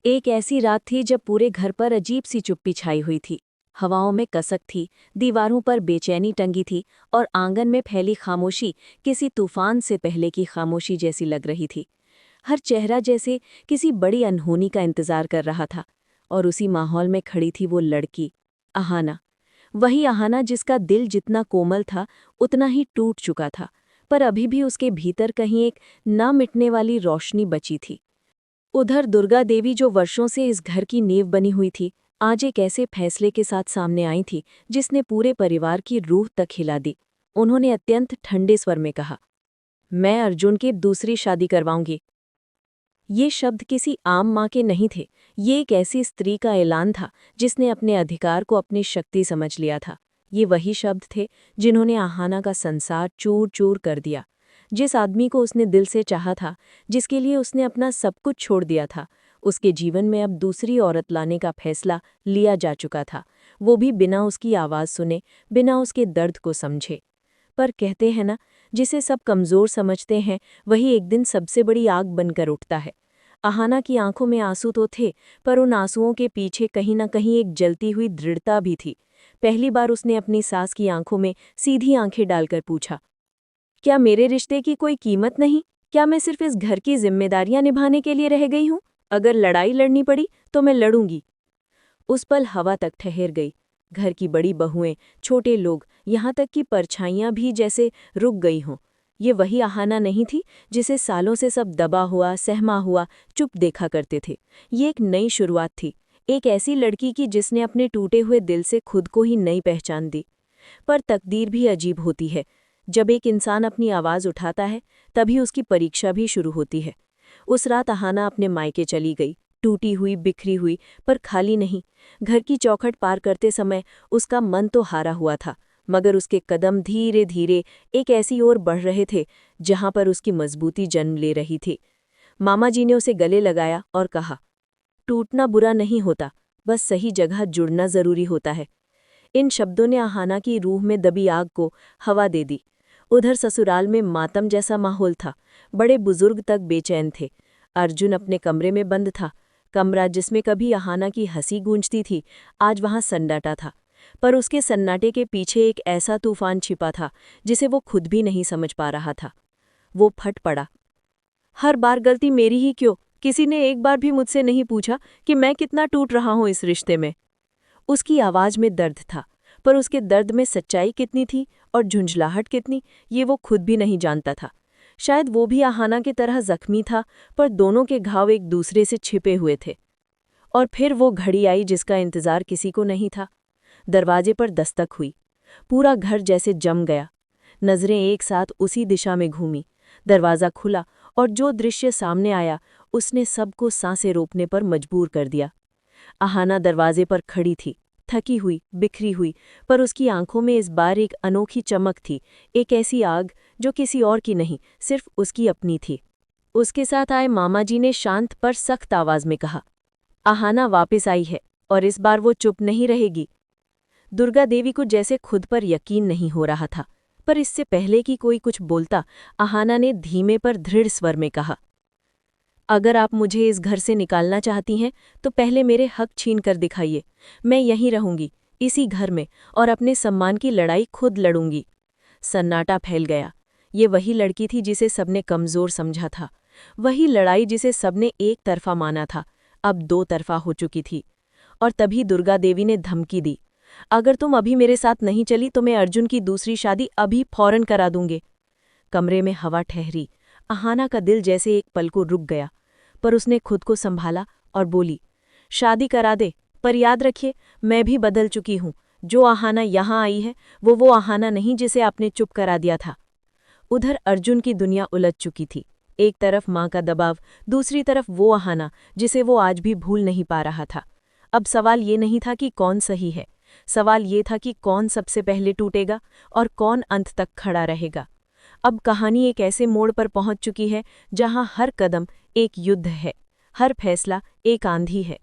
एक ऐसी रात थी जब पूरे घर पर अजीब सी चुप्पी छाई हुई थी। हवाओं में कसक थी, दीवारों पर बेचैनी टंगी थी और आंगन में फैली खामोशी किसी तूफान से पहले की खामोशी जैसी लग रही थी। हर चेहरा जैसे किसी बड़ी अनहोनी का इंतजार कर रहा था। और उसी माहौल में खड़ी थी वो लड़की, अहाना। वही अहाना जिसका दिल जितना कोमल था उतना ही टूट चुका था, पर अभी भी उसके भीतर कहीं एक न मिटने वाली रोशनी बची थी। उधर दुर्गा देवी जो वर्षों से इस घर की नींव बनी हुई थी, आज एक ऐसे फैसले के साथ सामने आई थी जिसने पूरे परिवार की रूह तक हिला दी। उन्होंने अत्यंत ठंडे स्वर में कहा, मैं अर्जुन की दूसरी शादी करवाऊंगी। ये शब्द किसी आम माँ के नहीं थे। ये एक ऐसी स्त्री का ऐलान था जिसने अपने अधिकार को अपनी शक्ति समझ लिया था। ये वही शब्द थे जिन्होंने आहाना का संसार चूर चूर कर दिया। जिस आदमी को उसने दिल से चाहा था, जिसके लिए उसने अपना सब कुछ छोड़ दिया था, उसके जीवन में अब दूसरी औरत लाने का फैसला लिया जा चुका था, वो भी बिना उसकी आवाज़ सुने, बिना उसके दर्द को समझे। पर कहते हैं ना, जिसे सब कमज़ोर समझते हैं वही एक दिन सबसे बड़ी आग बनकर उठता है। अहाना की आंखों में आंसू तो थे, पर उन आंसुओं के पीछे कहीं न कहीं एक जलती हुई दृढ़ता भी थी। पहली बार उसने अपनी सास की आंखों में सीधी आंखें डालकर पूछा, क्या मेरे रिश्ते की कोई कीमत नहीं? क्या मैं सिर्फ इस घर की जिम्मेदारियां निभाने के लिए रह गई हूँ? अगर लड़ाई लड़नी पड़ी तो मैं लड़ूंगी। उस पल हवा तक ठहर गई। घर की बड़ी बहुएं, छोटे लोग, यहाँ तक कि परछाइयाँ भी जैसे रुक गई हों। ये वही आहाना नहीं थी जिसे सालों से सब दबा हुआ, सहमा हुआ, चुप देखा करते थे। ये एक नई शुरुआत थी, एक ऐसी लड़की की जिसने अपने टूटे हुए दिल से खुद को ही नई पहचान दी। पर तकदीर भी अजीब होती है। जब एक इंसान अपनी आवाज़ उठाता है, तभी उसकी परीक्षा भी शुरू होती है। उस रात अहाना अपने मायके चली गई, टूटी हुई, बिखरी हुई, पर खाली नहीं। घर की चौखट पार करते समय उसका मन तो हारा हुआ था, मगर उसके कदम धीरे धीरे एक ऐसी ओर बढ़ रहे थे जहां पर उसकी मजबूती जन्म ले रही थी। मामा जी ने उसे गले लगाया और कहा, टूटना बुरा नहीं होता, बस सही जगह जुड़ना जरूरी होता है। इन शब्दों ने अहाना की रूह में दबी आग को हवा दे दी। उधर ससुराल में मातम जैसा माहौल था। बड़े बुजुर्ग तक बेचैन थे। अर्जुन अपने कमरे में बंद था। कमरा जिसमें कभी अहाना की हंसी गूंजती थी, आज वहां सन्नाटा था। पर उसके सन्नाटे के पीछे एक ऐसा तूफान छिपा था जिसे वो खुद भी नहीं समझ पा रहा था। वो फट पड़ा। हर बार गलती मेरी ही क्यों? किसी ने एक बार भी मुझसे नहीं पूछा कि मैं कितना टूट रहा हूं इस रिश्ते में। उसकी आवाज में दर्द था, पर उसके दर्द में सच्चाई कितनी थी और झुंझलाहट कितनी, ये वो खुद भी नहीं जानता था। शायद वो भी आहाना की तरह जख्मी था, पर दोनों के घाव एक दूसरे से छिपे हुए थे। और फिर वो घड़ी आई जिसका इंतजार किसी को नहीं था। दरवाजे पर दस्तक हुई। पूरा घर जैसे जम गया। नजरें एक साथ उसी दिशा में घूमी। दरवाज़ा खुला और जो दृश्य सामने आया उसने सबको सांसें रोकने पर मजबूर कर दिया। अहाना दरवाजे पर खड़ी थी, थकी हुई, बिखरी हुई, पर उसकी आंखों में इस बार एक अनोखी चमक थी, एक ऐसी आग जो किसी और की नहीं, सिर्फ उसकी अपनी थी। उसके साथ आए मामा जी ने शांत पर सख्त आवाज में कहा, अहाना वापस आई है और इस बार वो चुप नहीं रहेगी। दुर्गा देवी को जैसे खुद पर यकीन नहीं हो रहा था, पर इससे पहले कि कोई कुछ बोलता, अहाना ने धीमे पर दृढ़ स्वर में कहा, अगर आप मुझे इस घर से निकालना चाहती हैं तो पहले मेरे हक छीन कर दिखाइए। मैं यहीं रहूंगी, इसी घर में, और अपने सम्मान की लड़ाई खुद लड़ूंगी। सन्नाटा फैल गया। ये वही लड़की थी जिसे सबने कमजोर समझा था, वही लड़ाई जिसे सबने एक तरफा माना था, अब दो तरफा हो चुकी थी। और तभी दुर्गा देवी ने धमकी दी, अगर तुम अभी मेरे साथ नहीं चली तो मैं अर्जुन की दूसरी शादी अभी फौरन करा दूंगे। कमरे में हवा ठहरी। अहाना का दिल जैसे एक पल को रुक गया, पर उसने खुद को संभाला और बोली, शादी करा दे, पर याद रखिए मैं भी बदल चुकी हूँ। जो अहाना यहाँ आई है वो अहाना नहीं जिसे आपने चुप करा दिया था। उधर अर्जुन की दुनिया उलझ चुकी थी। एक तरफ माँ का दबाव, दूसरी तरफ वो अहाना जिसे वो आज भी भूल नहीं पा रहा था। अब सवाल ये नहीं था कि कौन सही है, सवाल ये था कि कौन सबसे पहले टूटेगा और कौन अंत तक खड़ा रहेगा। अब कहानी एक ऐसे मोड़ पर पहुंच चुकी है जहां हर कदम एक युद्ध है, हर फैसला एक आंधी है।